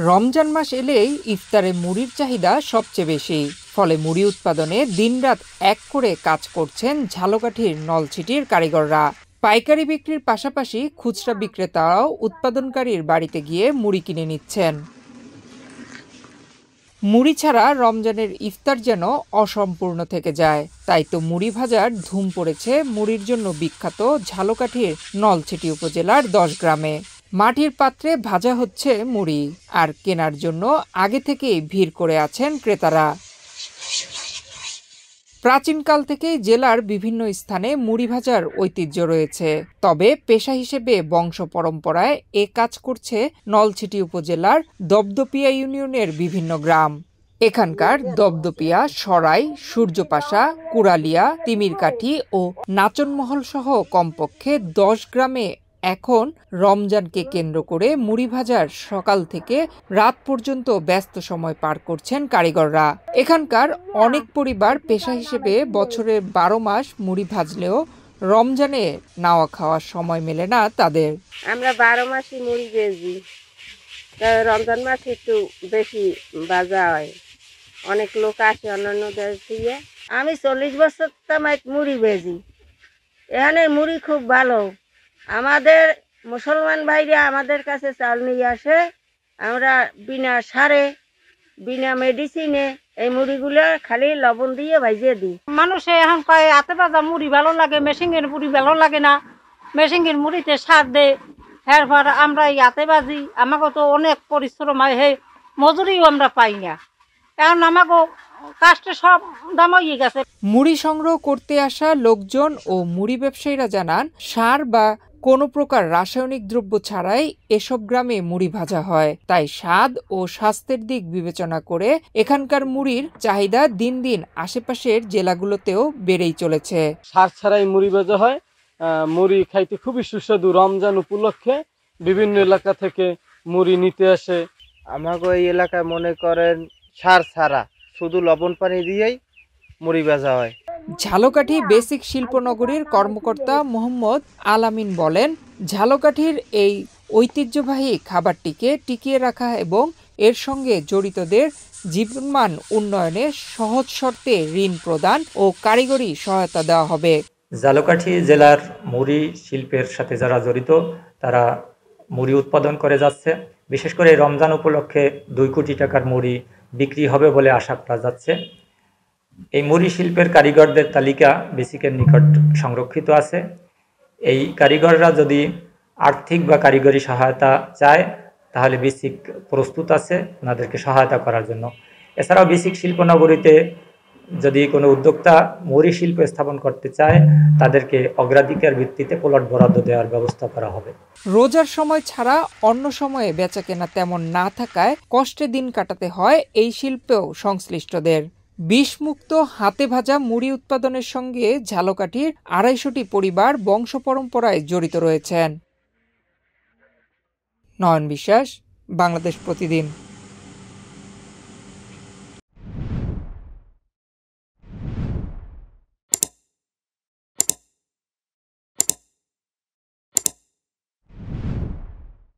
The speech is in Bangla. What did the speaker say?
রমজান মাস এলেই ইফতারে মুড়ির চাহিদা সবচেয়ে বেশি। ফলে মুড়ি উৎপাদনে দিনরাত এক করে কাজ করছেন ঝালকাঠির নলছিটির কারিগররা। পাইকারি বিক্রির পাশাপাশি খুচরা বিক্রেতারাও উৎপাদনকারীর বাড়িতে গিয়ে মুড়ি কিনে নিচ্ছেন। মুড়ি ছাড়া রমজানের ইফতার যেন অসম্পূর্ণ থেকে যায়। তাই তো মুড়ি ভাজার ধুম পড়েছে মুড়ির জন্য বিখ্যাত ঝালকাঠির নলছিটি উপজেলার 10 গ্রামে। মাটির পাত্রে ভাজা হচ্ছে মুড়ি, আর কেনার জন্য আগে থেকেই ভিড় করে আছেন ক্রেতারা। প্রাচীনকাল থেকেই জেলার বিভিন্ন স্থানে মুড়ি ভাজার ঐতিহ্য রয়েছে। তবে পেশা হিসেবে বংশ পরম্পরায় এ কাজ করছে নলছিটি উপজেলার দপদপিয়া ইউনিয়নের বিভিন্ন গ্রাম। এখানকার দপদপিয়া, সরাই, সূর্যপাশা, কুড়ালিয়া, তিমিরকাঠি ও নাচনমহল সহ কমপক্ষে 10 গ্রামে এখন রমজানকে কেন্দ্র করে মুড়ি ভাজার সকাল থেকে রাত পর্যন্ত ব্যস্ত সময় পার করছেন কারিগররা। এখানকার অনেক পরিবার পেশা হিসেবে বছরের 12 মাস মুড়ি ভাজলেও রমজানে নাওয়া খাওয়ার সময় মেলে না তাদের। আমরা 12 মাসই মুড়ি ভেজি, রমজান মাসে একটু বেশি ভাজা হয়। অনেক লোক আসে অন্যান্য দেশ থেকে। আমি 40 বছর তামাক মুড়ি ভেজি। এখানে মুড়ি খুব ভালো। আমাদের মুসলমান ভাইরা আমাদের কাছে চাল নিয়ে আসে। আমরা বিনা সারে, বিনা মেডিসিনে এই মুড়িগুলো খালি লবণ দিয়ে ভাজিয়ে দিই। মানুষে এখন কয় হাতে ভাজা মুড়ি ভালো লাগে, মেশিনের মুড়ি ভালো লাগে না। মেশিনের মুড়িতে স্বাদ দেয়। এরপর আমরা হাতে ভাজি, আমাকে তো অনেক পরিশ্রম হয়, হে মজুরিও আমরা পাই না। এখন আমাকে কাস্টে সব দাম হয়ে গেছে। মুড়ি সংগ্রহ করতে আসা লোকজন ও মুড়ি ব্যবসায়ীরা জানান, সার বা কোনো প্রকার রাসায়নিক দ্রব্য ছাড়াই এসব গ্রামে মুড়ি ভাজা হয়। তাই স্বাদ ও স্বাস্থ্যের দিক বিবেচনা করে এখানকার মুড়ির চাহিদা দিন দিন আশেপাশের জেলাগুলোতেও বেড়েই চলেছে। সার ছাড়াই মুড়ি ভাজা হয়। মুড়ি খাইতে খুবই সুস্বাদু। রমজান উপলক্ষে বিভিন্ন এলাকা থেকে মুড়ি নিতে আসে। আমাকে এই এলাকায় মনে করেন সার ছাড়া শুধু লবণ পানি দিয়েই মুড়ি ভাজা হয়। ঝালকাঠি বেসিক শিল্পনগরীর কর্মকর্তা মোহাম্মদ আলামিন বলেন, ঝালকাঠির এই ঐতিহ্যবাহী খাবারটিকে টিকিয়ে রাখা এবং এর সঙ্গে জড়িতদের জীবনমান উন্নয়নে সহজ শর্তে ঋণ প্রদান ও কারিগরি সহায়তা দেওয়া হবে। ঝালকাঠি জেলার মুড়ি শিল্পের সাথে যারা জড়িত তারা মুড়ি উৎপাদন করে যাচ্ছে। বিশেষ করে রমজান উপলক্ষে 2 কোটি টাকার মুড়ি বিক্রি হবে বলে আশা করা যাচ্ছে। এই মুড়ি শিল্পের কারিগরদের তালিকা বেসিকের নিকট সংরক্ষিত আছে। এই কারিগররা যদি আর্থিক বা কারিগরি সহায়তা চায় তাহলে বেসিক প্রস্তুত আছে ওনাদেরকে সহায়তা করার জন্য। এছাড়াও বেসিক শিল্পনগরীতে যদি কোনো উদ্যোক্তা মুড়ি শিল্প স্থাপন করতে চায় তাদেরকে অগ্রাধিকার ভিত্তিতে প্লট বরাদ্দ দেওয়ার ব্যবস্থা করা হবে। রোজার সময় ছাড়া অন্য সময়ে বেচাকেনা তেমন না থাকায় কষ্টে দিন কাটাতে হয় এই শিল্পেও সংশ্লিষ্টদের। বিষমুক্ত হাতে ভাজা মুড়ি উৎপাদনের সঙ্গে ঝালকাঠির 250টি পরিবার বংশ পরম্পরায় জড়িত রয়েছেন। নয়ন বিশ্বাস, বাংলাদেশ প্রতিদিন।